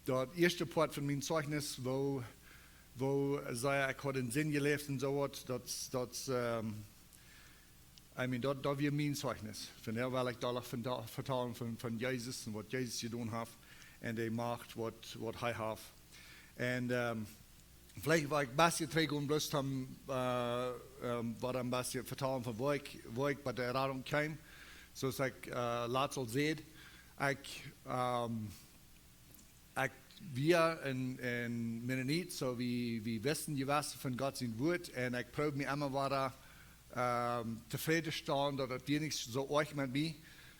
dat eerste part van mijn Zeugnis, wo zei ik had in Sinn geleefd en zo wat, dat weer mijn Zeugnis. Van daar wil ik dadelijk vertellen van Jezus en wat Jezus gedaan heeft en de macht wat hij heeft. En vielleicht war ich ein bisschen träge und bloß war ein bisschen vertalen von wo ich bei der Radung kam. So dass ich laat zal sehen, wir in Mennonit, so wie wissen die was von Gott sein Wort und ich probiere mich immer weiter zufrieden stehen, dass wir nicht so euch mit mir,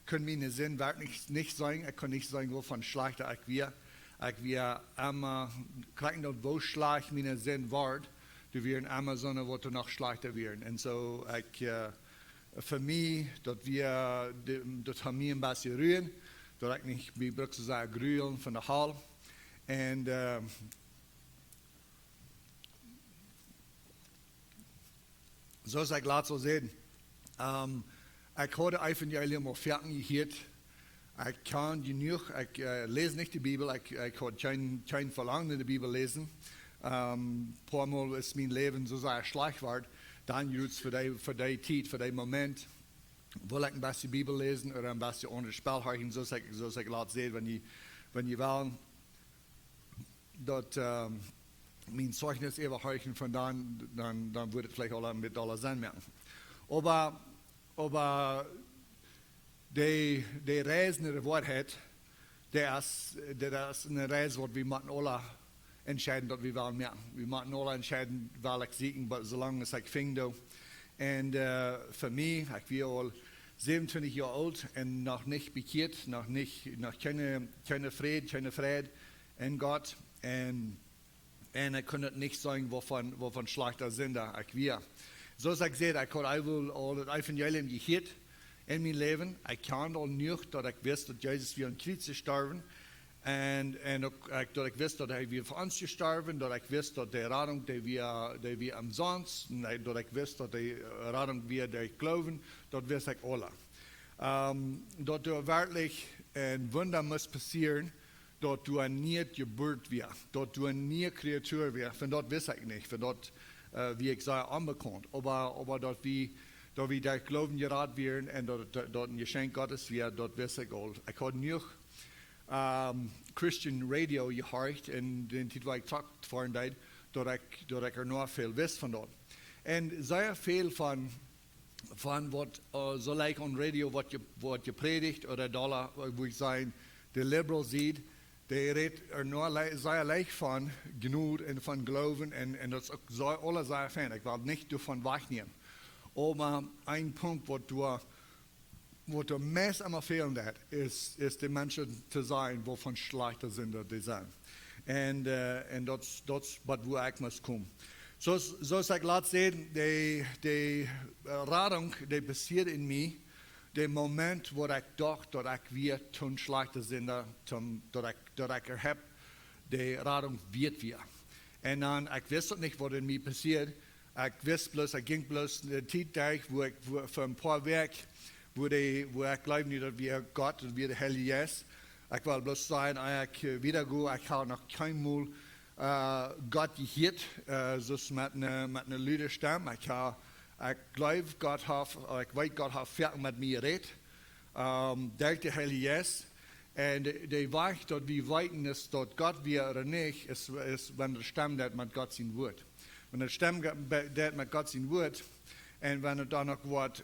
können wir in den Sinn wirklich nicht sagen, ich kann nicht sagen, wovon schlechter ich wir. Ik weer immer kijken dat wo slecht mijn zin wordt, dan weer immer zo wat er nog slechter weer. En zo voor mij dat we dat gaan mij een beetje ruien, dat ik niet wie bruk te zeggen gruwen van de hal. En zoals ik laat zo zeggen, ik had evangelium al fertig gehoord. Ik kan genoeg, ik lees niet de Bijbel, ik had geen verlangen in de Bijbel lezen. Paar Mal is mijn leven zo zeer slecht geworden. Dan juist voor die tijd, voor die moment, wil ik een beetje Bijbel lezen of een beetje onder spel houden, zoals ik laat zien, wanneer je wil, dat mijn Zeugnis even houden van dan wordt het vielleicht al met alle zin merken. Aber de reis naar de waarheid, dat is een reis wat we moeten alle entscheiden dat we willen merken. We moeten alle entscheiden waar ik zieken, maar zolang als ik ving doe. En voor mij, ik ben al 27 jaar oud en nog niet bekeerd, nog keine Frieden in Gott. En ik kan het niet zeggen waarvan slechter zijn dat ik weer. Zoals ik zei, ik had al het evangelium gehoord in mijn leven. Ik kan al niet dat ik wist dat Jezus weer aan het kruis gestorven. En ook dat ik wist dat hij weer voor ons gestorven. Dat ik wist dat de reding die we umsonst. Dat ik wist dat de reding weer die geloven. Dat wist ik alle. Dat er werkelijk een wunder moest passeren. Dat du een nieuw geboren weer. Dat du een nieuwe creatuur weer. Van dat wist ik niet. Van dat, wie ik zei, onbekend. Maar dat we daar geloven geraad werden en dat een geschenk Gottes weer, dat wist ik al. Ik had nu Christian radio gehoord en den tijd waar ik talk voor een tijd, dat ik er nog veel wist van dat. En zeer veel van wat zo lijkt on radio, wat je predigt, of daar wo ik zijn, de liberal ziet, die redt er nog zeer leicht van genoeg en van geloven en dat is ook alle zeer fijn. Ik wil niet ervan wegnemen. Maar een punt wat er meest aan fehlen dat is de mensen te zijn waarvan slechter zijn dat die zijn. En dat is wat we ik moest komen. Zoals ik laat zien, de rading die passiert in mij, de moment waar ik dacht dat ik weer toen slechter zijn dat ik er heb, de rading wird weer. En dan, ik wist het niet wat in mij passiert. Ik wist bloos, ik ging bloos de tijd door, wo ik voor een paar weken, wo ik geloof niet dat we God, dat we de Heilige Geest. Ik wil bloos zeggen, ik wiedergoed, ik heb nog geen moel God gehoord, zoals met een luide stem. Ik geloof God heeft, ik weet God heeft veel met mij gereed, door de Heilige Geest. En de weg dat we weten is dat God weer er niet is wanneer de stem dat met God zijn woord. Wanneer de stem dat met God zijn woord en wanneer dan ook wat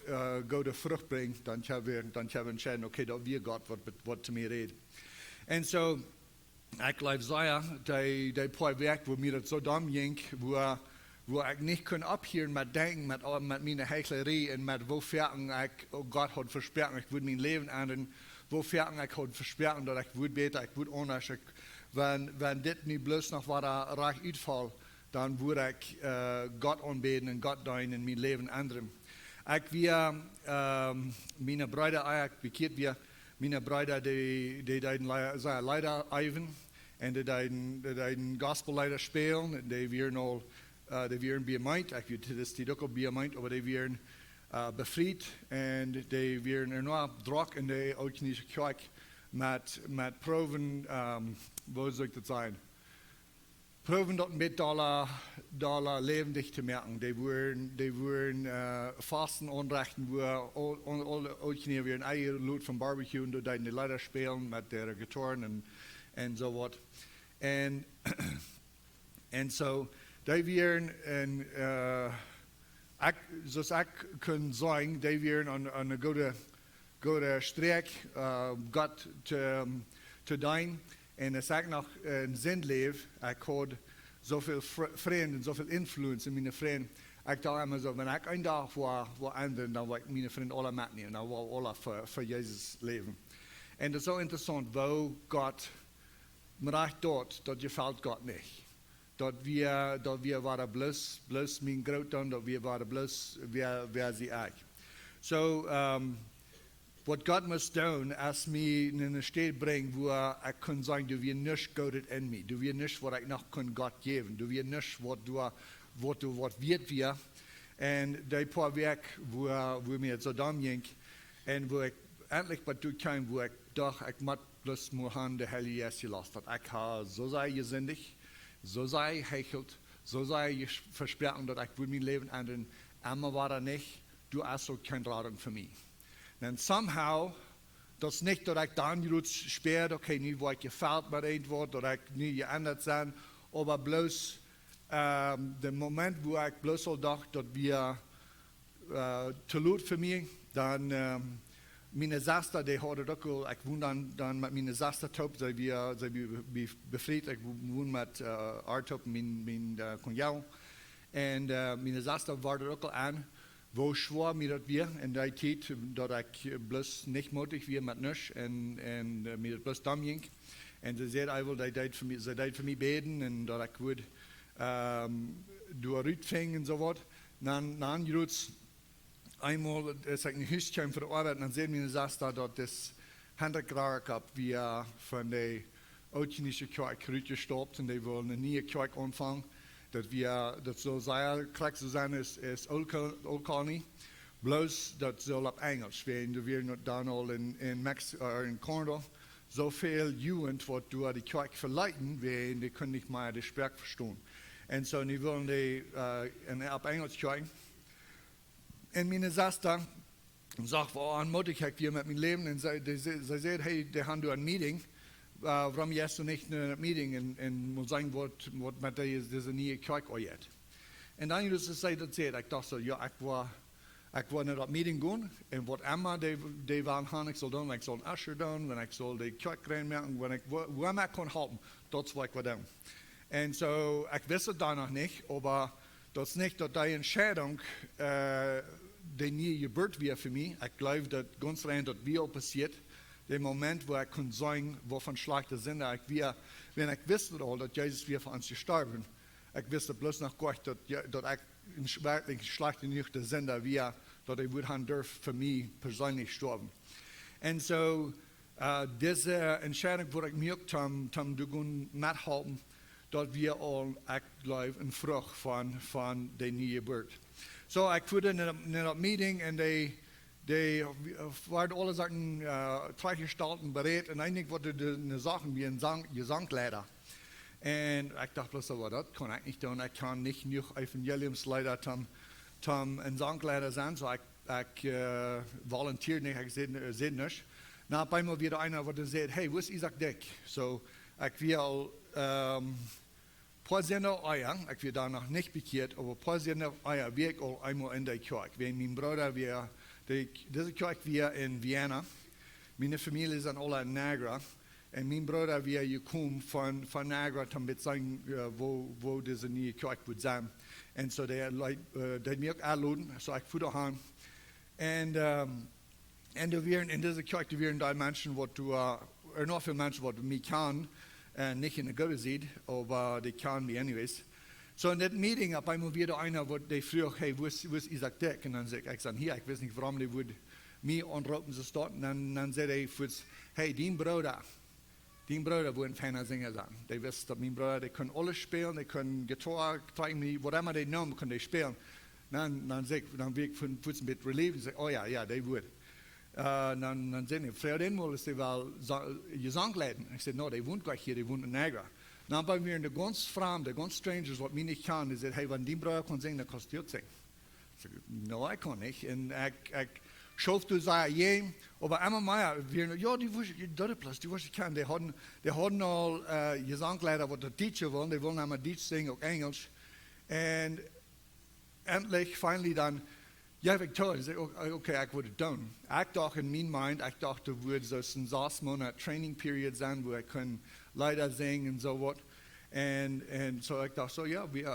goede vrucht brengt, dan hebben we entschieden, oké, dat weer God wat te mij redt. En zo, ik geloof zeer, die paar werk, wo mir dat zo dom ging, wo ik niet kon ophieren met denken, met mijn hechelerie en met wo ver ik God had versproken, ik wil mijn leven aan wo ver ik had versproken, dat ik wil beter, ik wil anders. Wenn dit niet bloos nog wat recht uitvalt, dan word ik God aanbeden en God dienen in mijn leven anderen. Ik weer, mijn broeder, ik bekeerd weer, mijn broeder, die zijn leider even, en die deiden gospelleider spelen, die weer al, die weer bij mij, ik weet het is ook al bij mij, maar die weer bevrijd, en die weer er nog druk in de Oud-Chinese kerk met proeven, wo soll ich das sein? Proeven dat met dollar levendig te merken. Die worden vasten aanrechten, wo alle weer een eigen lood van barbecue en die de leider spelen met de gitaren en zo wat. En zo, die weer zoals ik kan zeggen, die weer aan een goede streek, God te doen. En als ik nog een zin leef, ik had zoveel vrienden, zoveel invloed in mijn vrienden. Ik dacht immer zo, wanneer ik een dag waar anderen, dan wil ik mijn vrienden alle metnemen. Dan wil ik alle voor Jezus leven. En dat is zo interessant, waar God me recht doet, dat je valt God niet. Dat we waren blus mijn grootheden, dat we waren blus wer sie ik. So, wat God moest doen, als mij in een staat brengt, waar ik kan zeggen, du weer niets Godet in mij, du weer niets wat ik nog kan God geven, du weer niets wat wird wir. En die paar werk, waar mij het zo dan ging, en waar ik eindelijk bij toe kwam, waar ik dacht, ik moet plus maar de Heilige Geest lassen. Dat ik ha zo zei gezindig, zo zei hechelt, zo zei versprechen, dat ik mijn leven aan den Emma war niet, du hast ook geen Radung für mich. En somehow, dat is niet dat ik dan juist speer, dat ik niet wat gefällt met een woord, dat ik niet geändert zijn, maar bloos de moment waar ik bloos al dacht dat we te laat voor mij, dan mijn zuster, die had het ook al, ik woon dan met mijn zuster top, zij bevrijd, ik woon met Artop, mijn konjou, en mijn zuster was er ook al aan. Wo schwor mir dat weer en die tijd dat ik bloos niet moedig weer met niks en mir dat bloos dam ging. En ze zei eigenlijk, zij deed voor mij beden en dat ik would door uitvingen en zo wat. Dan juist eenmaal, als ik naar huis kwam voor de arbeid, dan zei mijn zuster dat het 100 jaar gab, wie van de oudjinische kerk uitgestapt en die wilden een nieuwe kerk aanvangen. Dat zo zijn, krijg zo zijn is Old Colony. Bloos dat zal op Engels. We weer dan al in Canada zoveel jugend wordt door die kerk verleiden, die kunnen niet meer de spraak verstaan. En zo nu willen die op Engels krijgen. En mijn zuster zegt, aanmoedig ik weer met mijn leven. En zij zei, hey, die gaan door een meeting. Waarom jij zo niet naar een meeting en moet zeggen wat met deze nieuwe kerk ooit. En dan dus zei dat ik dacht zo, ja, ik wil naar dat meeting gaan en wat Emma die waren gaan, ik zal doen, ik zal een usher doen, en ik zal de kerk reinmaken, waar ik kan helpen, dat is wat ik wil doen. En zo, ik wist het daar nog niet, maar dat is niet dat die entscheidung die nieuwe gebeurd weer voor mij. Ik geloof dat ganz rein dat weer al passiert. Der Moment, wo ich kann sagen, wovon schlechte Sinn ich wir, wenn ich wusste dass Jesus wir für uns gestorben, ich wusste bloß noch Gott, dass ich wirklich schlechte Nüchte Sinn wir, dass ich würde dürfen für mich persönlich sterben. Und so, diese Entscheidung, wo ich mir zum mithalten, dass wir all, ich glaube, eine Frucht von der neuen Geburt. So, ich wurde in einer Meeting und die waren alle Sachen gleichgestalten, berät und eigentlich wurde eine Sache wie ein Gesangleiter. Und ich dachte bloß, aber das kann ich nicht tun. Ich kann nicht nur Evangeliumsleiter ein Sangleiter sein, so ich volontiere nicht, ich sehe nicht. Na, auf einmal wieder einer, der sagt, hey, wo ist Isaac Dick? So, ich will paar Sender Eier, ich will da noch nicht bekehrt, aber paar Sender Eier, wir auch einmal in der Kirche. Wenn mein Bruder, diese Kirche wir in Vienna, meine Familie sind alle in Niagara, und mein Bruder wir gekommen von Niagara, damit sagen, wo diese neue Kirche wird sein. Und so der mich auch einladen, so ich fuhr daheim. Und in dieser Kirche werden da Menschen, die noch viele Menschen, die mich kennen, nicht in der Gute sieht, aber die kennen mich anyways. So in dat meeting, op einmal wieder einer, der fragt, hey, wo ist Isaac Dick? Und dann sage ich hier, ich weiß nicht, warum die würde mich anrufen, so dort. Und dann sagt er, hey, dein Bruder wird ein feiner Sänger sein. Die wissen, dass mein Bruder, die können alles spielen, die können Gitarre, whatever die nehmen, können die spielen. Dann will ich von ein bisschen relief und sage, oh ja, der wird. Dan zei hij, vriendin, willen ze wel gezang leiden? Ik zei, no, die woont gleich hier, die woont in Niagara. Dan bij mir de ganz vreemde, ganz strangers, wat mij niet kan, die zei, hey, wanneer die bruid kan zingen, dan kan je het zingen. Ik zei, no, ik kan niet. En ik schoof dus daar heen, maar immer meer, ja, die wist je, dat plus, die wist je kan. Die hadden al gezangleider, wat de teacher willen, die willen namelijk Duits zingen, ook Engels. En endlich, finally dan, ja, ik zei, oké, ik wil het doen. Ik dacht in mijn mind, ik dacht, er wordt zo'n 6 Monate training period zijn, waar ik kan leider zingen en zo wat. En zo ik dacht, ja, ik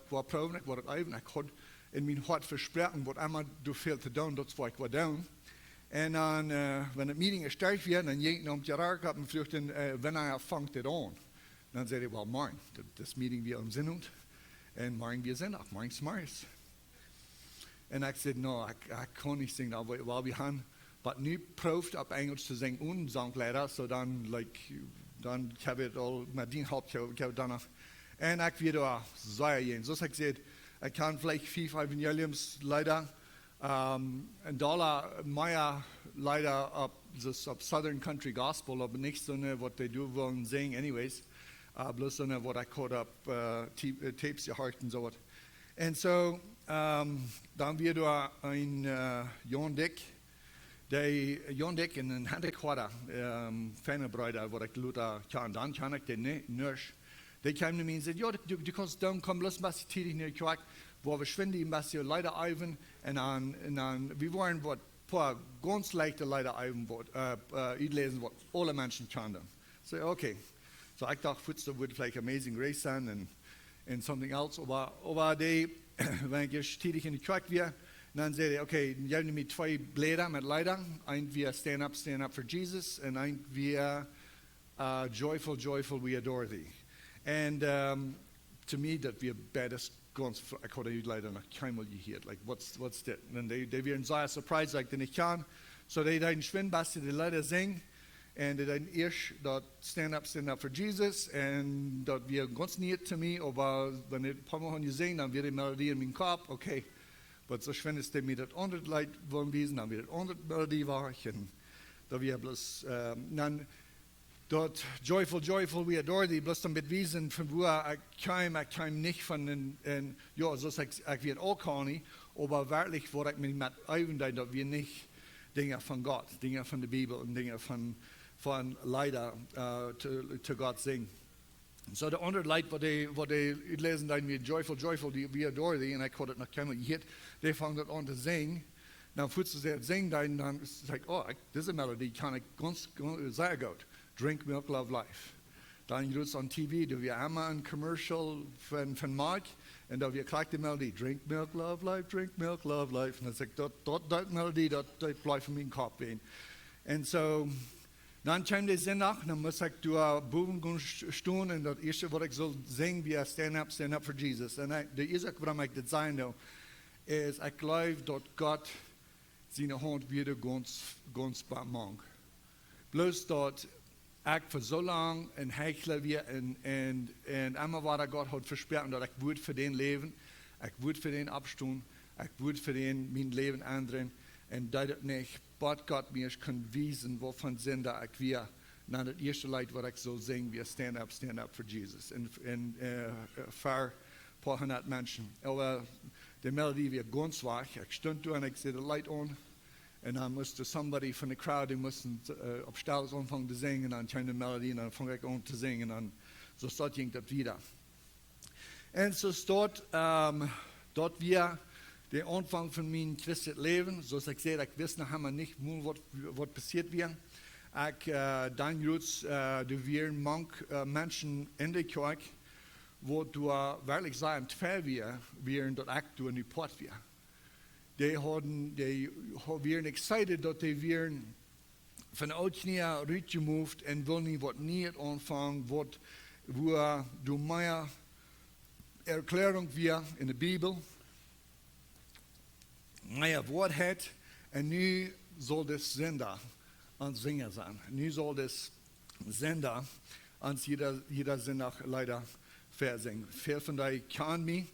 wil proeven, ik wil het even. Ik had in mijn hart versproken, wat immer du veel te doen, dat is wat ik wil doen. En dan, wenn het meeting gestart werd, dan ging ik naar het Gerard op en vroeg, wanneer vangt het aan? Dan zei hij, well, morgen, das meeting weer om zin en morgen weer zondag, morgen is morgens. En ik zei, no, ik kan niet zingen, weil we gaan, maar nu proeft op Engels te zingen, een zangleider, so dan, dan heb ik het al, met die help, ik heb het dan nog. En ik weer daar zeggen, zoals ik zei, ik kan vielleicht 5 Evangeliums leider, en dollar meer leider op Southern Country Gospel, aber nicht so eine, was die do wollen singen anyways, bloß so eine, was ich had op tapes gehört und so was. En zo, dan weer door een Jan Dick, Jan Dick en een Hendrik Hodder, fijne bruider, wat ik Luther kan, dan kan ik die niet. Die kwamen naar mij en zeiden, ja, du kannst dan, kom bloß een beetje tidig naar de kerk, waar we schwinden een beetje leider even, en dan, we waren wat paar ganz leichte leider even, wat uitlezen, wat alle mensen kunnen. So, okay. So, ik dacht, voetste wordt vielleicht Amazing Grace zijn, en something else, aber die, wenn ich tätig in die Kerk wir, dann zei hij, okay, jij hebt met 2 bläder met leider, een wir stand up for Jesus, en een wir joyful, we adore thee. And to me, that we best ganz, ik had het leider nog keinmal gehoord, like, what's that? And they were so surprised, like, den ich kann. So they dann schwimmen, was die leider singen, en die dann eerst dat stand up for Jesus, en dat weer ganz niet to me, aber wenn ich ein paar Mal gesehen, dann wird die Melodie in meinem Kopf, okay. Aber so schön ist, mir das andere Leid wollen wiesen, dann wird das andere Melodie war, und da wir bloß, dann dort joyful, we adore thee, bloß damit wiesen, von wo ich kam nicht von den, ja, so sag ich wird auch gar nicht, aber wirklich, wo ich mich mit einwende, dass wir nicht Dinge von Gott, Dinge von der Bibel und Dinge von leider zu Gott singen. So der andere Leid, wo die lesen dann wie joyful, we adore thee, und ich konnte noch keinmal gehört, die fangen das an zu singen. Dann fühlst du sie singen, dann sagt, oh, diese Melodie kann ich ganz sehr gut. Drink Milk, Love Life. Dann gibt es on TV, da wir immer ein Commercial von Mark, und da wir kriegen die Melodie, Drink Milk, Love Life, Drink Milk, Love Life. Und dann sagt, dort Melodie, dort bleibt in meinem Kopf wehen. Und so, dann kam der Sinn nach, dann muss ich durch Buben stehen, und das erste, was ich soll singen, wie Stand up for Jesus. Und der erste, warum ich das sagen will, ist, ich glaube, dass Gott seine Hand wieder ganz bald mag. Bloß dort, ich für so lange ein Hechler wir, und einmal war Gott hat versprochen, dass ich würde für den leben, ich würde für den abstehen, ich würde für den mein Leben ändern, und das nicht. Gott mir kann wiesen, wovon sind da ich wir, na das erste Lied, was ich so singen, wir stand up for Jesus. Und für ein paar hundert Menschen. Aber die Melodie wird ganz schwach. Ich stand da und ich sehe das Lied an. Und dann musste somebody von der Crowd, die mussten auf Stelle anfangen zu singen, und dann kam die Melodie, und dann fange ich an zu singen, und so ging das wieder. Und so dort wir, der Anfang von meinem christlichen Leben, so ich sehe, ich weiß noch einmal nicht, was passiert wird. Dann gibt es Menschen in der Kirche, wo du wirklich sagen, wären dort aktuell in die Port wir. Die waren excited, dass die wären von Oudknie rausgemoved und wollen was nicht anfangen, wo du mehr Erklärung wir in der Bibel. Naja, Wort hat, und nu soll das Sender ans Singen sein. Nu soll das Sender ans jeder Sender leider versingen. Viel von euch kann mich,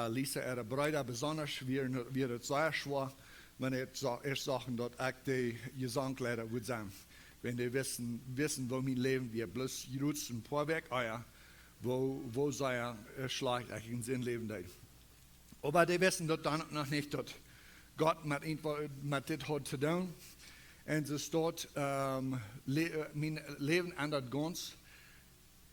Lisa, ihre Brüder besonders, wird es sehr schwer, wenn ich sagen, dass ich die Gesangslehrer würde sein. Wenn die wissen, wo mein Leben wird. Bloß Jutz ein paar Weg, wo sei schlecht ich in sein Leben da. Aber die wissen dort dann noch nicht, dass Gott mit das hat zu tun. Und es steht, mein Leben ändert ganz.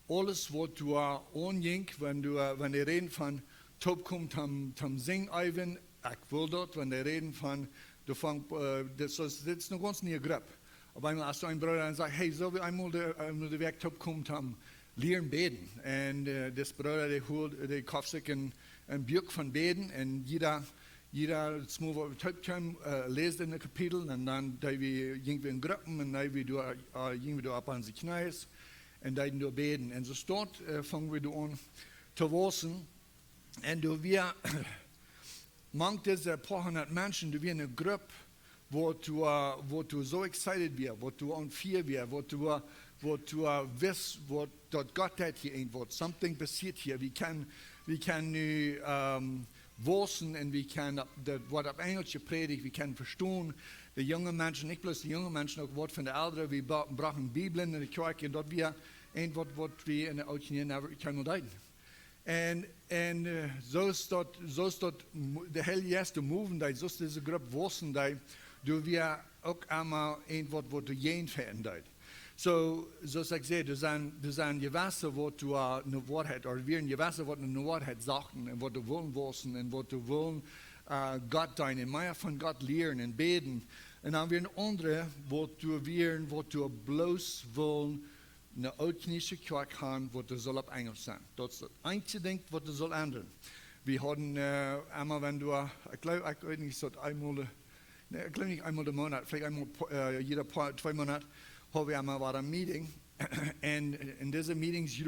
Alles, was du anging, wenn die reden von Top kommt zum Sing-Eiven, ich will dort, wenn die reden von, das ist noch ganz nie Gruppe. Aber einmal hast du einen Bruder und sagt, hey, so wie einmal der Weg Top kommt zum Lehren beten. Und das Bruder, der kauft sich ein Buch von Beten und jeder lest in ein Kapitel und dann wir irgendwie in Gruppen und dann wir ab an die Knie und dann wir beten. Und so dort fangen wir an zu wachsen. Und wir manche diese paar hundert Menschen, die wir eine Gruppe, wo du so excited wirst, wo du on fear wirst, wo du wirst, wo dort Gott hat hier irgendwo, something passiert hier. Wir können wachsen und wir können das Wort auf Englisch predigt, wir können verstehen, die jungen Menschen, nicht bloß die jungen Menschen, auch das Wort von der Älteren, wir brauchen Bibeln in der Kirche und dort wir ein Wort, was wir in der Alten never können leiden. Und so ist dort der Hell erste Move, so ist diese Gruppe wachsen, du wir auch einmal ein Wort, was du jeden verändert. So sag ich, du sind Gewässer, wo du eine Wort hast, oder wir ein Gewässer, wo du eine Wort hast, Sachen, und wo du wollen wachsen, und wo du wollen Gott deinen, mehr von Gott lernen und beten. Und dann haben wir ein andere, wo du bloß wollen, eine altknische Kirche haben, wo du soll auf Englisch sein. Das ist das einzige Ding, was du soll ändern. Wir hatten einmal, wenn du, ich glaube nicht, so einmal im Monat, vielleicht einmal jeder 2 Monate, haben wir einmal ein Meeting. Und in diesen Meetings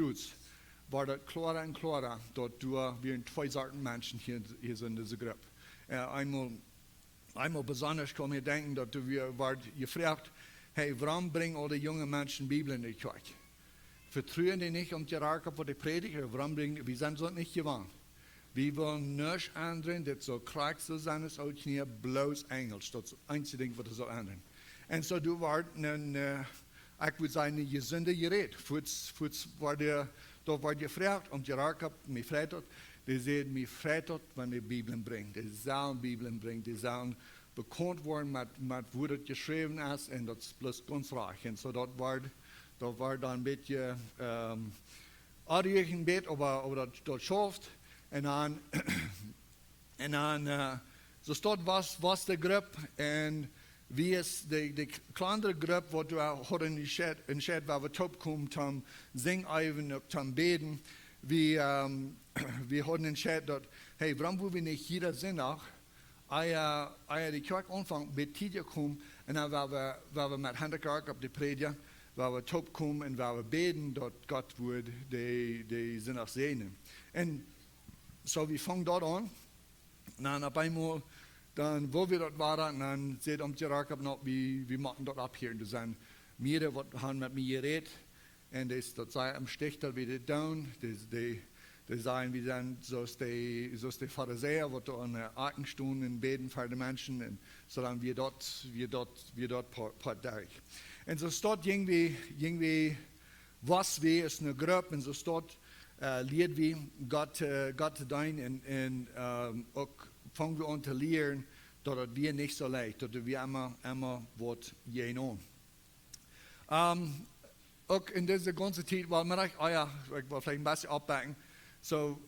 war das klarer und klarer, dass wir 2 Sorten Menschen hier sind in dieser Gruppe. Einmal besonders kann ich denken, dass wir gefragt, hey, warum bringen alle jungen Menschen Bibel in die Kirche? Vertrauen die nicht um die Rake von der Predigt? Wir sind so nicht gewohnt. Wir wollen nichts ändern, das soll krank sein, das auch nicht bloß Englisch. Das ist das einzige Ding, was das soll ändern. Und so du warst ich würde sagen, eine gesunde Gerät. Da war gefragt, und die Rake mich fragt, die sehen, mich fragt, wenn die Bibeln bringen. Die sollen Bibeln bringen, die sollen bekannt worden mit wo das geschrieben ist, und das ist bloß ganz reich. Und so dort war dann ein bisschen arg ein bisschen, aber das schafft. Und dann so steht was der Gruppe, und wie es die kleinere Gruppe, wo du auch entschieden, wo wir top kommen, zum Singen, zum Beten, wir haben entschieden, dass, hey, warum wollen wir nicht jeder Sinn auch, die Kirche anfangen, mit Tidia kommen, und dann werden wir mit Handwerk auf die Predigt, weil wir top kommen und weil wir beten, dass Gott wird die Sinn auch sehen. Und so, wir fangen dort an, und dann auf einmal, dann, wo wir dort waren, dann seht ihr die Rack noch, wir machen dort ab hier, und das sind mehrere, die haben mit mir geredet, und das sei am Stichtel wie die down, die sagen, wir sind so ist die Pharisäer, die da an der Arken stehen und beten für die Menschen, und so dann wir dort part durch. Und so steht irgendwie was wir ist eine Gruppe, und so steht Lied wie Gott dein, und auch fangen wir an zu lernen, dass wir nicht so leicht, dass wir immer was gehen an. Auch in dieser ganzen Zeit, weil man ich will vielleicht ein bisschen abbacken. So,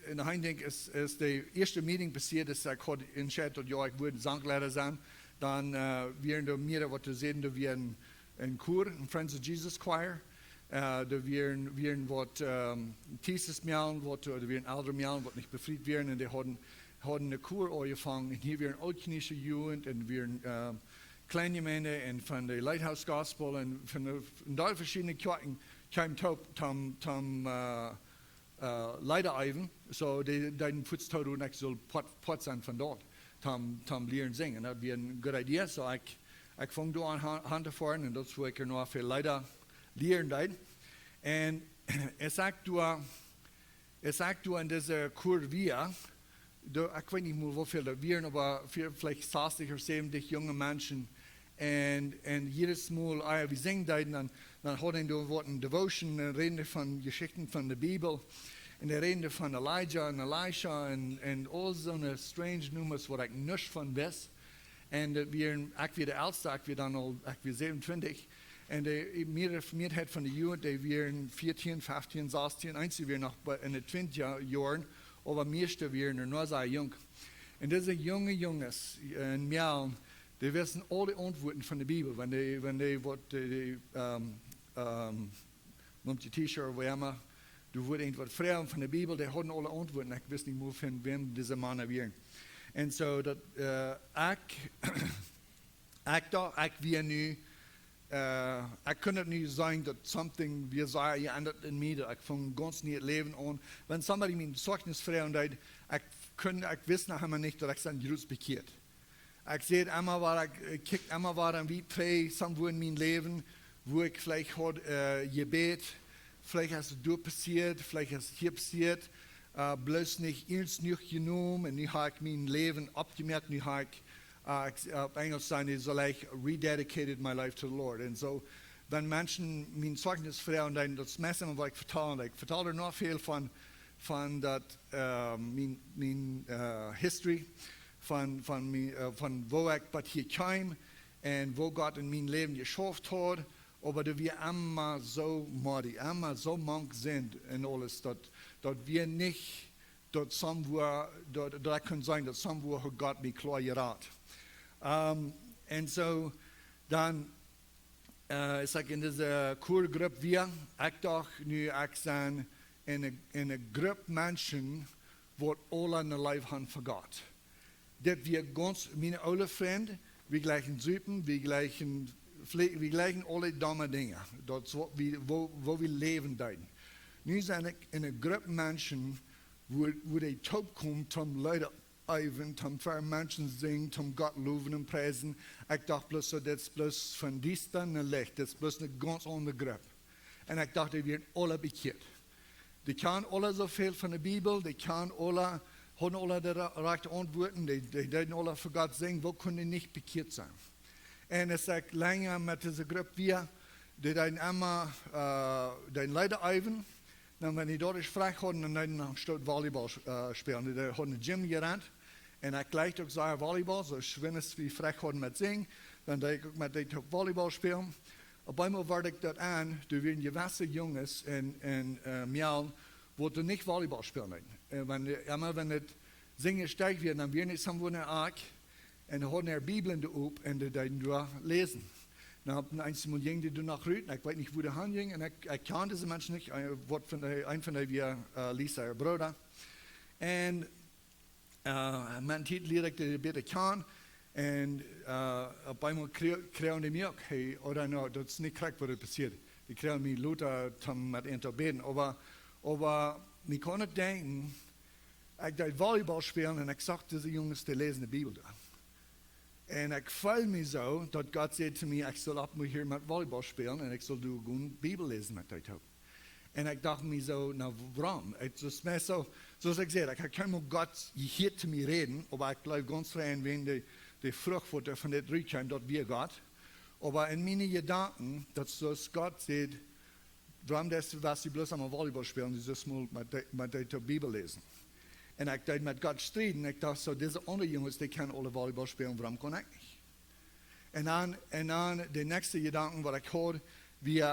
in der Heimding ist das erste Meeting passiert, dass ich entschieden habe, ja, ich würde Sanglehrer sein. Dann wären da mehrere, was zu sehen, da wir ein Chor, ein Friends of Jesus Choir. Da wären was Thesis Malen, oder wären ältere Malen, was nicht befreit wären, und die hatten eine Chor angefangen. Und hier wären altknische Jugend, und wären Kleingemeinde, und von der Lighthouse Gospel, und von da verschiedenen Kirchen kamen Leiter-Eiven, so dein Fußtaudo nicht so pot sein von dort, tam Lehren singen. Das wäre eine gute Idee, so ich fange da an Hand zu fahren, und das will ich noch für Leiter lehren. Und er sagt du in dieser Kurve, ik weet niet meer hoeveel dat waren, aber vielleicht 60 of 70 junge Menschen. En jedes Mal, wir singen dann hadden we een devotion, reden van Geschichten van de Bijbel. En de reden van Elijah en Elisha en al zo'n strange nummers waar ik niks van wist. En ik weer de oudste, ik weer dan al, ik weer 27. En de meerderheid van de jongeren, die weer 14, 15, 16, einzig weer nog in de 20 jaren, maar meeste weer nog zo jong. En deze jonge jongens in Mialen, die wisten alle antwoorden van de Bijbel. Wanneer wat noemt je T-shirt, waar immer, du wordt wat vrouwen van de Bijbel, die hadden alle antwoorden. Ik wist niet meer van wem deze mannen waren. En zo dat ik weer nu, ik kan het niet zeggen dat something weer zei je andet in mij, dat ik van ganz niet het leven aan. Wenn somebody mijn Zeugnis vraagt, ik wist nog helemaal niet dat ik zijn Jezus bekeerd. Ik zie ik kijk immer waar en wie twee, somwo in mijn leven, wo ik vielleicht had gebet, vielleicht is het door passiert, vielleicht is het hier passiert, bloß nicht ernst genug genomen en nu heb ik mijn leven opgemerkt, nu heb ik, op Engels zijn so like rededicated my life to the Lord. En zo, wenn mensen mijn Zeugnis vragen, dan dat is meestal wat ik vertel. Ik vertel er nog veel van dat, mijn history, van wo ik wat hier kwam en wo God in mijn leven geschaffen had. Aber dat we allemaal zo moedig, allemaal zo mank zijn en alles, dat we niet, dat ik kan zeggen, dat somewhere hat God mij klaar geraakt. En zo, dan is ik in deze koorgroep weer, ik dacht nu, ik zijn in een groep mensen, wat alle in hun leven hebben vergat. Dat we ganz, mijn oude vriend, we gleichen zuipen, we gleichen alle domme dingen. Dat is wat wo we leven doen. Nu zijn ik in een groep mensen, wo die top komt, om Leute even, om voor mensen zingen, om God loven en prijzen. Ik dacht plus, dat is plus van die stand en licht, dat is plus een ganz andere groep. En ik dacht, die werden alle bekeerd. Die kan alle zoveel van de Bijbel, die kan alle, hadden alle de rechte antwoorden, die deden alle voor God zingen, wo kunnen niet bekeerd zijn. En als ik langer met deze groep weer, die deden allemaal, die leiden even. Dan wanneer die dort vrij hadden, dan deden een stuk volleybal spelen. Die hadden een gym gerend. En ik lijkt ook zo volleybal, zo schwinnen wie vrij hadden met zingen. Dan deed ik ook met die volleybal spelen. Op eenmaal werd ik dat aan, er werden gewassen jongens en Mialen, die niet volleybal spelen. En wanneer het zingen sterk werd, dan weer niet samen naar Ark. En dan hadden er Bibel in de op en die deden door lezen. Dan heb ik een ging die er nog uit. Ik weet niet hoe de hand ging en ik kan deze mensen niet. Een van die weer Lisa, haar broer. En mijn tijd leerde ik dat beter kan. En op eenmaal kregen die mij ook. Hey, nou, dat is niet correct wat er passiert. Die kregen mij later met een te beden. Maar ik kon het denken. Ik deed volleybal spelen en ik zag deze jongens die lezen de Bijbel daar. En ik voel me zo dat God zei te mij, ik zal op me hier met volleybal spelen en ik zal gewoon Bijbel lezen met dat ook. En ik dacht me zo, nou waarom? Het is mij zo, zoals ik zei, ik kan met God hier te mij reden, maar ik blijf ganz vrij en wegen de vrucht wordt van dit rijk dat weer God. Maar in mijn gedanken, dat zoals God zegt, waarom was je bloos aan volleybal spelen, dus dus met de Bijbel lezen. En ik deed met God strijden. Ik dacht zo, deze andere jongens, die kunnen alle volleybal spelen, waarom kan ik niet? En dan de nächste gedanken wat ik hoorde, wie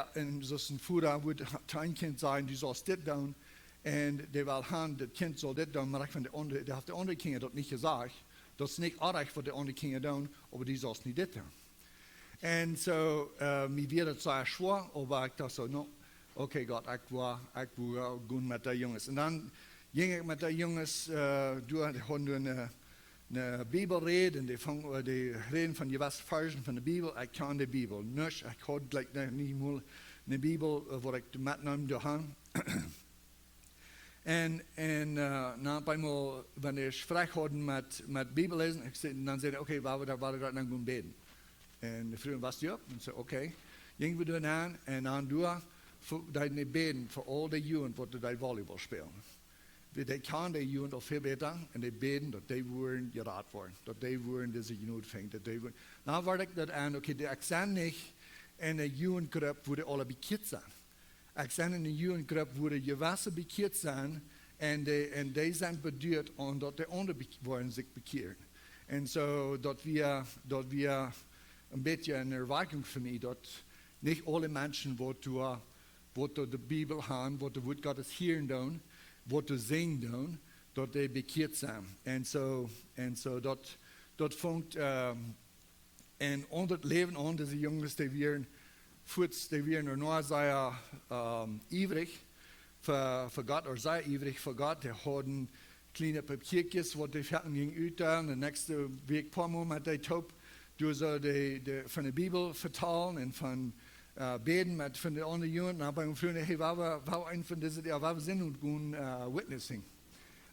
zo'n voerder wordt een kind zijn, die zal dit doen. En die wil gaan, het kind zal dit doen, maar ik vind de andere kinderen dat niet gezegd. Dat is niet erg wat de andere kinderen doen, maar die zal niet dit doen. En zo, mij werd het zo zwaar, maar ik dacht zo, no, oké God, ik wil gaan met de jongens. En dan ging ik met de jongens door een Bibelrede en die reden van je was versen van de Bijbel. Ik kan de Bijbel niet. Ik had gelijk niet meer een Bijbel waar ik metnam doorheen. en na een paar maal, wanneer ze vrij hadden met Bijbel lezen, dan zei ik, oké, waar we daar dan gaan beden. En de vrienden was die op en zei, oké. Gingen we door aan en dan door, dat beden voor al die jongen wat die volleybal spelen. die kann die Jugend auch viel besser und die beten, dass die wollen geraten werden, dass die wollen, dass sie genug fängt, dass die wollen. Dann war ich das an, okay, ich bin nicht in einer Jugendgruppe, wo die alle bekehrt sind. Ich bin in einer Jugendgruppe, wo die Gewässer bekehrt sind und die sind bedeutet und dass die anderen wollen sich bekehren. Und so, dass wir ein bisschen eine Erwartung für mich, dass nicht alle Menschen, die die Bibel haben, die das Wort Gottes hören tun, die singen tun, dass die bekehrt sind. Und so das fängt und das Leben an, diese Jungs, die werden nur sehr ivrig für Gott, oder sehr ivrig für Gott. Die haben kleine Papiertjes, die die fertig gingen und den nächsten Weg paar Monate mit der du so von der Bibel vertalen und von beten mit von den anderen Jungen. Und bei Freunden, hey, war ein von diesen, ja, wir sind und gehen Witnessing.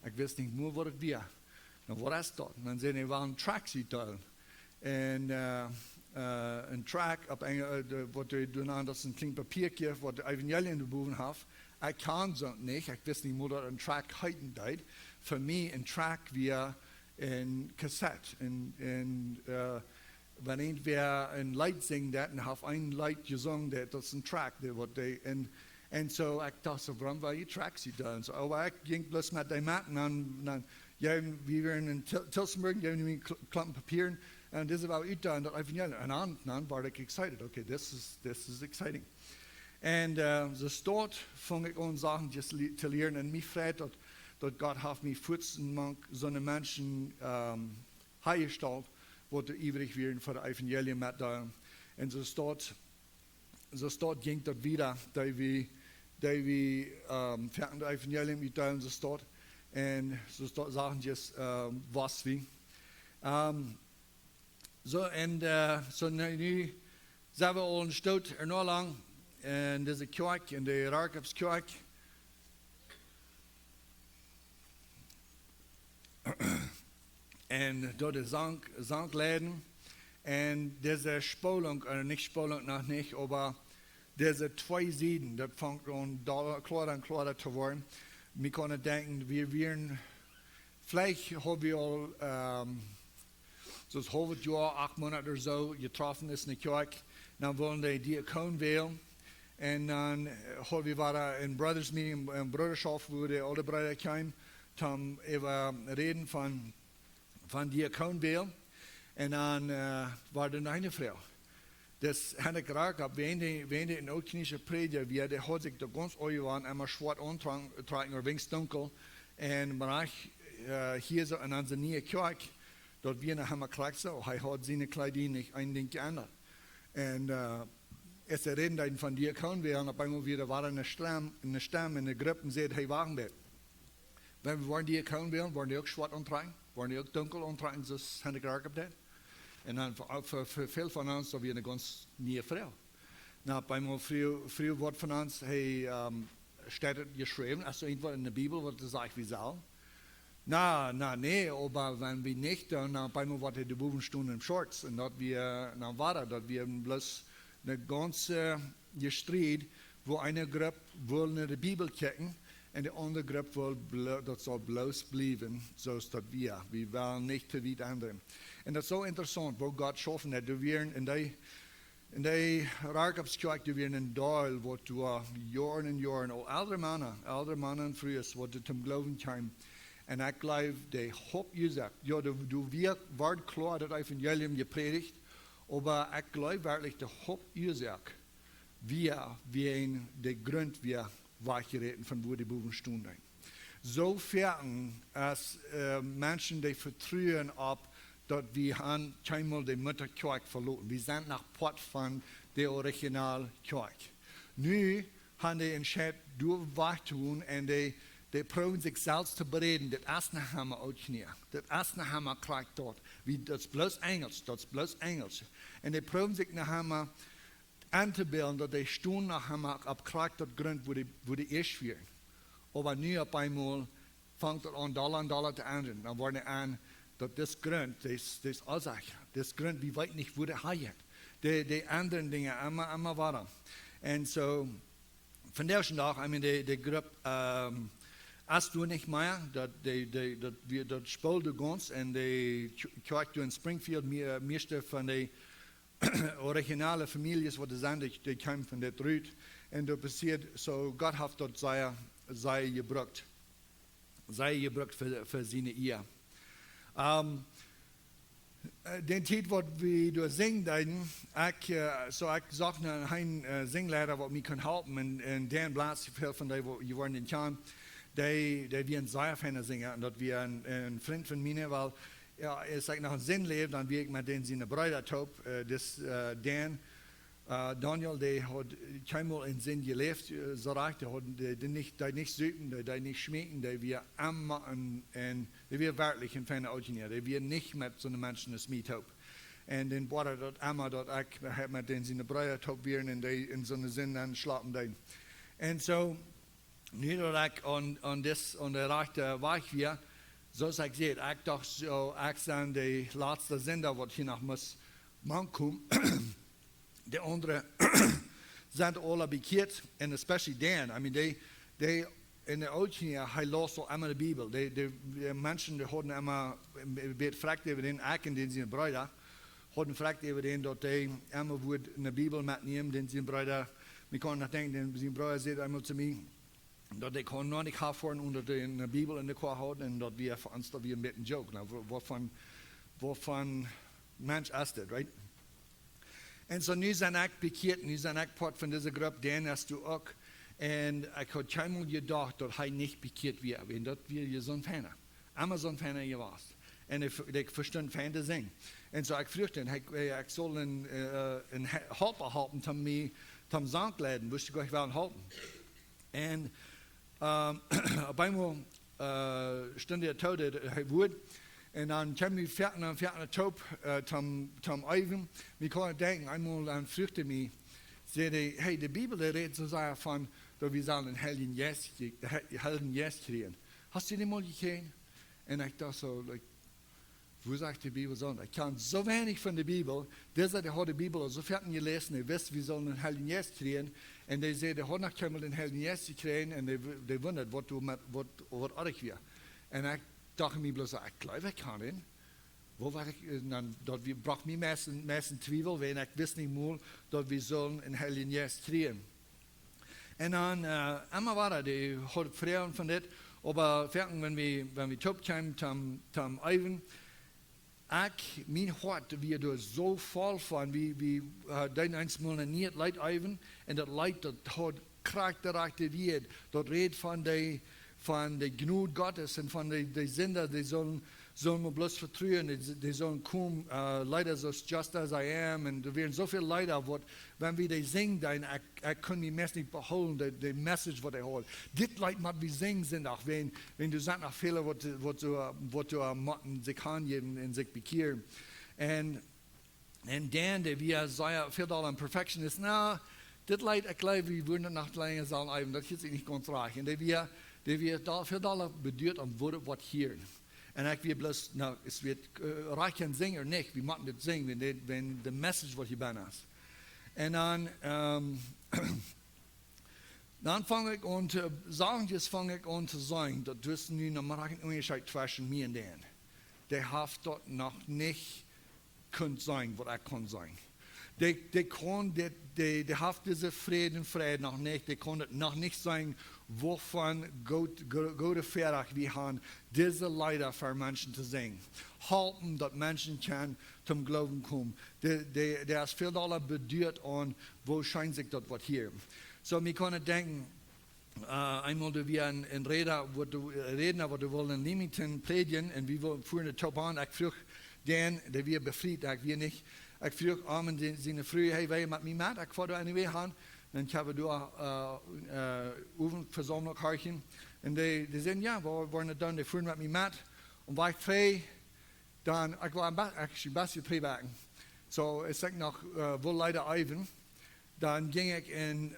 Ich weiß nicht nur, was das war. Dann war das dort. Und dann sehen wir, waren Tracks da. Und ein Track, was du dann das ein kleines Papiertje, was die Evangelien gebogen haben. Ich kann so nicht. Ich weiß nicht, wo das ein Track heute geht. Für mich ein Track wie ein Kassette. Wenn irgendwer ein Lied singt, und hat ein Lied gesungen, das ist ein Track. Und so, ich dachte, warum war die Tracks da? So, aber ich ging bloß mit dem Matten an, ja, wir waren in Tilsonburg, ja, wir Klumpen Papieren, und das war auch da, und dann war ich excited. Okay, das ist exciting. Und so dort fange ich an, Sachen zu lernen, und mich freut, dass Gott hat mich 14 so eine Menschen hergestellt, wo die ewig werden für das Evangelium mit da. Und so dort ging das wieder, da wir fertig das Evangelium mit da und so dort. Und so dort sagen jetzt was wie. So nu zijn we al een stoot er nog lang. En deze kerk, in de Rakopskerk. En door de zangladen. En deze spolung, niet spolung nog niet, maar deze twee zijden, dat vangt aan klarer en klarer te worden. We kunnen denken, we werden, vielleicht hebben we al, zo'n half jaar, 8 maanden of zo, getroffen is in de kerk. Dan willen de diacoon wählen. En dan hebben we waren in brothers meeting, een broederschap, waar de oude broeder kwam. Toen even reden van diacoon wählen. En dan was er nog een vrouw. Dus heb ik graag gehad, wenn een oud-knische prediger wie, der hat sich da ganz oud einmal schwarz antragen, oder wenigstens dunkel. En maar hier so in onze nieuwe kerk, dort wir nach haben gesagt, so, er hat seine Kleidung nicht ein Ding geändert. Und es reden dann von Diakon, wir haben auf einmal wieder war eine Stamm in der Gruppe und sagt, hey, wagen wir. Wenn wir wollen Diakon wählen, wollen die auch schwarz antragen, wollen die auch dunkel antragen, das haben wir gesagt. Und dann für viele von uns, so wie eine ganz neue Frau. Na, auf einmal früher Wort von uns, hey, steht geschrieben, also irgendwo in der Bibel, was das sagt, wie soll. Nee, aber wenn wir nicht, dann auf einmal war die Bubenstunde im Shorts und dann war wir bloß eine ganze Streit, wo eine Gruppe will in die Bibel kicken und die andere Gruppe will, das soll bloß bleiben, so ist das wir. Wir wollen nicht zu weit anderen. Und das ist so interessant, wo Gott schaffen hat. Wir in der Rakopskerk, wir in ein Dorf, wo du Jahren und Jahren, ältere Männer früher, wo du zum Glauben kamen. En ik geloof, de hoop gesagt, ja, du wird klar das Evangelium gepredigt, aber ich glaube wirklich, der hoop gesagt, wir der Grund, wir wachgereden von wo die Bubenstunden. So fern, als Menschen, die vertrauen ab, dass wir haben keinmal die Mutterkirche verloren. Wir sind nach Port von der Originalkirche. Nu haben die entschieden, du wach tun und die proben sich selbst zu bereden, das erste haben wir auch nicht. Das erste haben wir gleich dort. Das ist bloß Englisch. Und die proben sich nachher anzubilden, dass die Stunden nachher abgleich dort Grund, wo die erst führen. Aber nie auf einmal fängt es an, Dollar zu ändern. Dann wollen die an, dass das Grund, das Aussage, das Grund, wie weit nicht, wo der heilt. Die anderen Dinge immer weiter. Und so, von der Tag, die Gruppe, als du nicht mehr, dat speelde ons en de krijgt in Springfield meeste van de originale families wat er zijn, die kwamen van dit Ruud. En dat passiert, so Gott hat dort sei gebruikt voor zijn eer. Den tijd wat we door zingen, ik zag naar een zingleider wat me kan helpen en Dan Blaas, veel van die je worden in Jan, die wie een zeer zingen en dat we een vriend van mij, wel ja, als ik nog een zin leef, dan wie ik met den zijn bruider top, dus Dan. Daniel, die had keinmal in zin geleefd, zo raak, die niet zoeken, die niet schmecken, die wir aanmaken en die wir werkelijk een fijne ingenieur, die wir niet met zo'n mensen als mij top. En dan wordt dat allemaal dat ik met den zijn bruider top weer en die in zo'n zin dan slapen die. En zo, nu dat ik aan de rechte weg weer, zoals ik zei, ik dacht zo, ik zijn de laatste zender wat hier nog moest mankomen. De anderen zijn alle bekeerd, en especially Dan. I mean, they in de oudste jaar, hij las al allemaal de Bijbel. De mensen die hadden allemaal een beetje gevraagd over den, ik en zijn bruider, hadden gevraagd over den, dat hij allemaal woord in de Bijbel metnemen, den zijn bruider. Ik kan nog denken, zijn bruider zei eenmaal te mij, dat ik gewoon nog niet ga voor onder de Bijbel in de kwa houden, en dat we voor ons dat we een beetje een joke. Nou, waarvan mens is dat, right? En zo nu zijn ik bekeerd, nu zijn ik part van deze groep, Dan hast du ook. En ik had keinmal gedacht dat hij niet bekeerd werd, en dat we je zo'n fan. Allemaal zo'n fan geweest. En ik verstond fan te zingen. En zo ik vroeg dan, ik zal een helper helpen, om mij te zangleiden, wist ik wel helpen. En op eenmaal stond hij tot hij woord. En dan kwam ik verder top, Tom Ivan. Ik kon denken, eenmaal dan vroeg hij mij, zei hij, hey, de Bijbel redt zo zeggen van, dat we zullen een helden jes krijgen. Hast du die mal gekregen? En ik dacht zo, like, wo sagt die Bibel so? Ich kann so wenig von der Bibel. Der sagt, hat die Bibel so fertig gelesen, er wisst, wir sollen einen Heiligen Geist kriegen. Und der sagt, der hat noch einmal den Heiligen Geist kriegen und der wundert, was ich wir. Und ich dachte mir bloß, ich glaube, ich kann ihn. Wo war ich? Dann, dort braucht mir meisten Zweifel, wenn ich wüsste nicht mal, dass wir sollen einen Heiligen Geist kriegen. Und dann, einmal war die hat Frauen von das, aber fertig, wenn wir top kamen, Tom Ivan, mijn hart weer zo vol van wie dan eens mal niet leid even en dat leid dat had karakterachtig weer dat redt van de genoeg Gottes en van de zinder die zullen me bloß vertrouwen, die zullen komen leider zoals just as I am en er werden zoveel leider wat wenn wir die zingen dan ik kan die mes niet behouden de message wat hij hoort. Dit leidt wat we zingen sind auch wenn du sagst nach Fehler wat du matten sich angeben en sich bekehren en dan de wir sei veel een perfectionist nou dit leidt ik glaube we worden nog langer zal even dat is niet ganz recht en de wir da veel beduurt om wat hier. En ik weer bloß, nou, es wird reich ein Sänger nicht, wir machen das singen, wenn the message was hier bei ist. Und dann fange ich an zu sagen, jetzt fange ich an zu sagen, dass du nu noch mal einen Unterschied zwischen mir und denen. Der hat dort noch nicht können sein, was ich kann sagen. Der hat diese Frieden noch nicht, der kann noch nicht sagen, wovon gute Fertig wir haben, diese Leider für Menschen zu singen. Halten, dass Menschen kann zum Glauben kommen. Der ist viel doller bedeutet an, wo scheint sich das was hier. So, wir können denken, einmal, da wir ein Redner, wo du wollen in Leamington predigen, und wir fuhren den Top an, ich frug den, der wir befriedigt, wir nicht. Ich frug Armen, seine Frühe, hey, wer mit mir mit? Ich fahre da eine Weg an. Dann habe ich Versammlung gehorchen. Und die sagen, ja, wir waren dann, die fuhren mit mir mit. Und war ich frei, dann, ich war ein bisschen freiwerken. So, ich sage noch, wohl leider Ivan. Dann ging ich in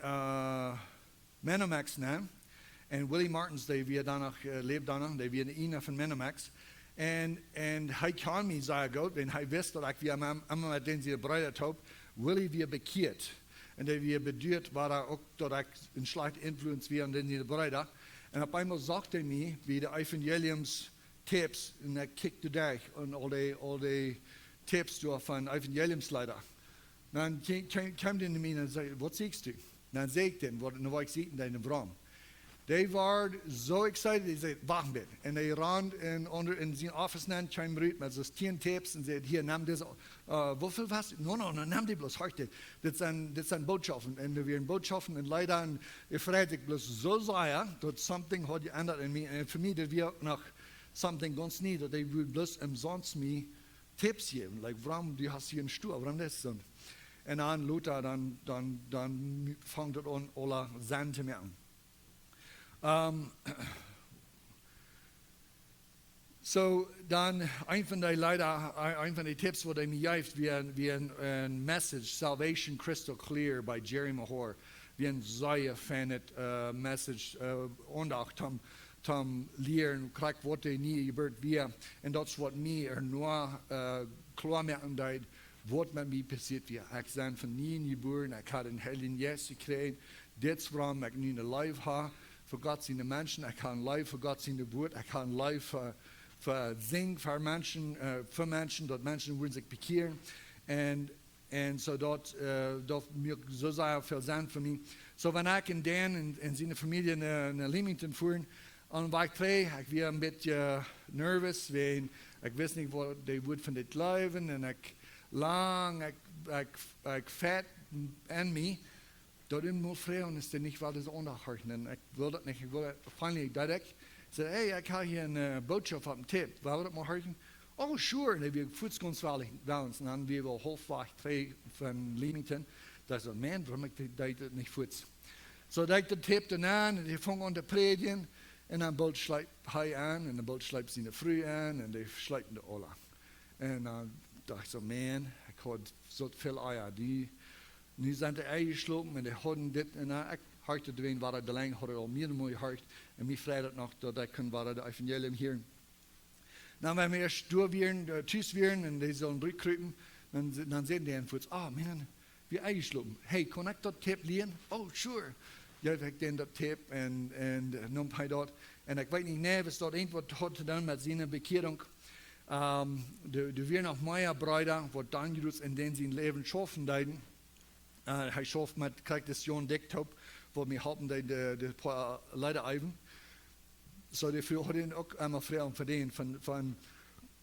Menomax nehmen. Und Willie Martins, der wir danach lebt danach, der wir einer von Menomax. Und er kann mir sehr gut, wenn er wusste, dass ich immer mit denen sie Brüder taub, Willie wir bekehrt. Und der wir bedeutet, war er auch, dass ich ein schlechter Influence wäre an den Brüder. En op einmal sagt mir, wie de Evangeliums-Tipps, en ik kikte durch und all die Tipps door van Evangeliumsleider. Dan kwam die naar mij en zei, wat ziekst du? Dan zei ik den, dan war ik zitten in de bram. Die waren zo excited, die zei, wacht met. En die rand in zijn office nan, kwam eruit met zo'n 10 tips en zei, hier, neem deze, hoeveel was het? No, neem die bloß heute. Dit zijn boodschappen. En er waren boodschappen en leider, en ik vreet ik bloß zo zeer, dat something had geändert in mij. En voor mij, dat weer nog something ganz nie, dat ik wil bloß umsonst mij tips geven. Like, waarom, du hast hier een stoel, waarom das so? En dan Luther, dan fängt het an, alle Sand te merken. So, dann ein von den Tipps, was er mir gibt, wie ein Message, Salvation Crystal Clear bei Jerry Mahor, wie ein sehr feines Message, und auch Tom Lehren, kriegt, was er nie gebührt wir, und das, was mir nur klar machen deut, was mit mir passiert wird. Ich bin von nie geboren, ich habe den Heiligen Jesus gekriegt, das warum ich nie ein Leben habe, für Gott seine Menschen, ich kann live für Gott seine Wort, ich kann live für singen für Menschen, dass Menschen wollen sich bekehren. Und so dort mir so sehr viel sein für mich. So wenn ich in Dan und seine Familie nach Leamington fuhren, und war ich war ein bisschen nervös, weil ich weiß nicht, wo die Wort von das Leben, und ich fett an mich. Dat in moet vragen is er niet wat is onderhouden. En ik wil dat niet. Ik wil dat finally dat ik zei, hey, ik heb hier een boodschap op een tip. Wil je dat maar horen? Oh, sure. En dan heb ik voetskonstwaardig gedaan. En dan weer wel halfweg 2 van Leamington. Dat is een man, waarom ik dat niet voets. Zo dat ik de tip dan aan en die vong aan te predigen. En dan bood slijpt hij aan en dan bood slijpt ze in de vroeg aan en die slijpt de alle. En dan dacht ik zo, man, ik had zo veel eier. Nu zijn de eingeslopen en die hadden dit en dat. Ik hartte de ween waar de lang hadden al meer mooi hart. En mij vrijdag nog dat ik kon waar de evangelium hier. Nou, wenn wir erst durchweren, tschüss wären en die sollen rückkruipen, dan sehen die einfach, man, wir eingeslopen. Hey, kann ich dat Tape leren? Oh, sure. Ja, ik den dat Tape en noem hij dat. En ik weet niet, was dat irgendwas hat te doen met zijn bekeering. Er wären noch mehr Brüder, wat dan gedaan in denen sie ein Leben schaffen deiden. Hij schafft met, krijgt das Jon Dekktop, wo wir haben die paar Leute even. So dafür hat er auch einmal Fragen verdient von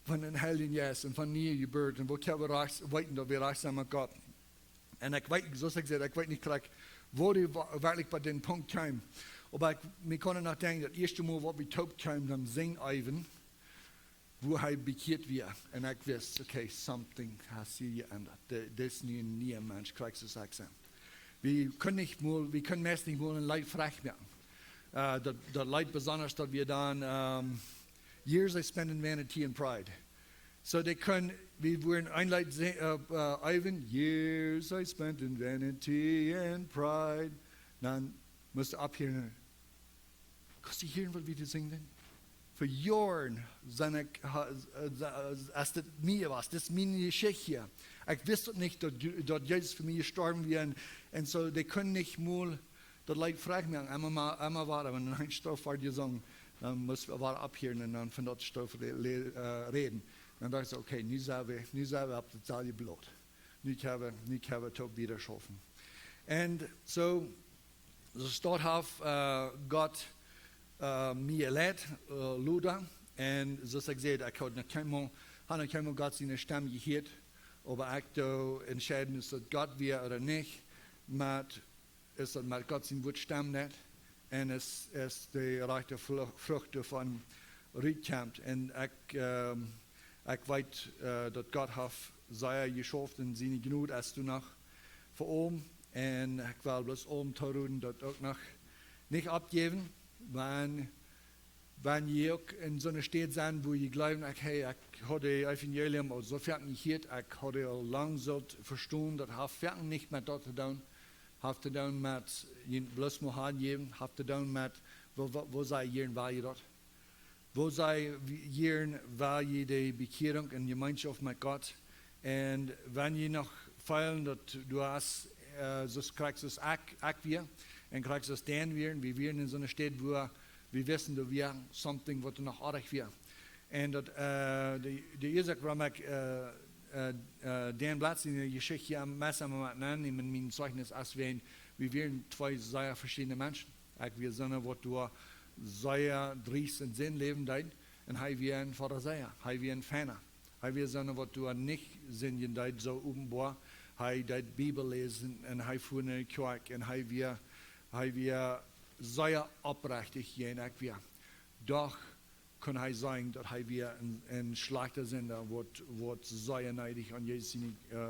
den Heiligen Jesus und von nie gebührt und wo können wir weiten, dass wir reich sein mit Gott. Und ich weiß, so ich gesagt, ich weiß nicht gleich, wo die wirklich bei dem Punkt kam. Aber wir können noch denken, das erste Mal, wo wir taub kamen, dann singen even, wo er bekehrt wird. Und ich wusste, okay, something has sich geändert. Das ist nie ein Mensch, kriegst du das sagen. Wir können meist nicht mal ein Leid frech machen. Das Leid besonders, dass wir dann years I spent in vanity and pride. So wir wollen ein Leid Ivan, years I spent in vanity and pride. Dann musst du abhören. Kannst du hören, was wir da singen? Für Jahren als das mir was, das ist meine Geschichte hier. Ich wusste nicht, dass Jesus für mich gestorben wird. Und so, die können nicht mal das Leid fragen. Einmal war, wenn ein Stoff war gesungen, dann müssen wir abhören und dann von dort Stoff reden. Dann dachte ich, okay, nu zijn we op het zaalje bloot. Nu kunnen we het ook wieder schaffen. Und so staat af, Gott mir leid, Luda. Und so ich gesagt, ich habe noch kein Gott seine Stimme gehört, aber ich da entscheiden, ist das Gott wir oder nicht, ist das mit Gott sein Wort stimmt nicht. Und es ist die rechte Frucht davon rückkommt. Und ich weiß, dass Gott hat sehr geschafft und seine Gnade als du noch vor oben. Und ich will bloß oben tun, das auch noch nicht abgeben, wenn ihr in so einer Stadt seid, wo ihr glaubt, hey, ich habe das Evangelium so fertig nicht gehört, ich habe lang so verstanden, das hat fertig nicht mehr dort zu tun, hat zu tun mit bloß mal angeben, hat zu tun mit, wo sei ihr und war ihr dort? Wo sei ihr, war ihr die Bekehrung in Gemeinschaft mit Gott? Und wenn ihr noch feilen, dass du hast, so kriegst du es auch wir, und kriegst du es dann wir, wir wären in so einer Stadt, wo wir wissen, dass wir something, was noch artig wir. Und dat, de Isaac Ramak, den Platz in der Geschichte am meisten annehmen, mein Zeugnis auswählen, wir wären zwei sehr verschiedene Menschen. Wir sind, was du sehr dries in Sinn leben dein, und wir ein Vater sehr, wir ein Faner. Wir sind, was du nicht sehen dein, so obenbar, die Bibel lesen, und fuhren in die Kirche, und wir sehr aufrichtig gehen, Doch kann sagen, dass wir ein schlechter sind, wo sehr neidig an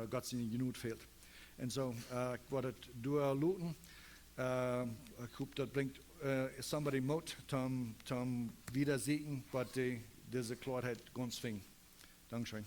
Gott seine Genut fehlt. Und so, ich werde durchluten. Ich hoffe, das bringt somebody Mut, zum Wiedersehen, was diese Klarheit ganz fing. Dankeschön.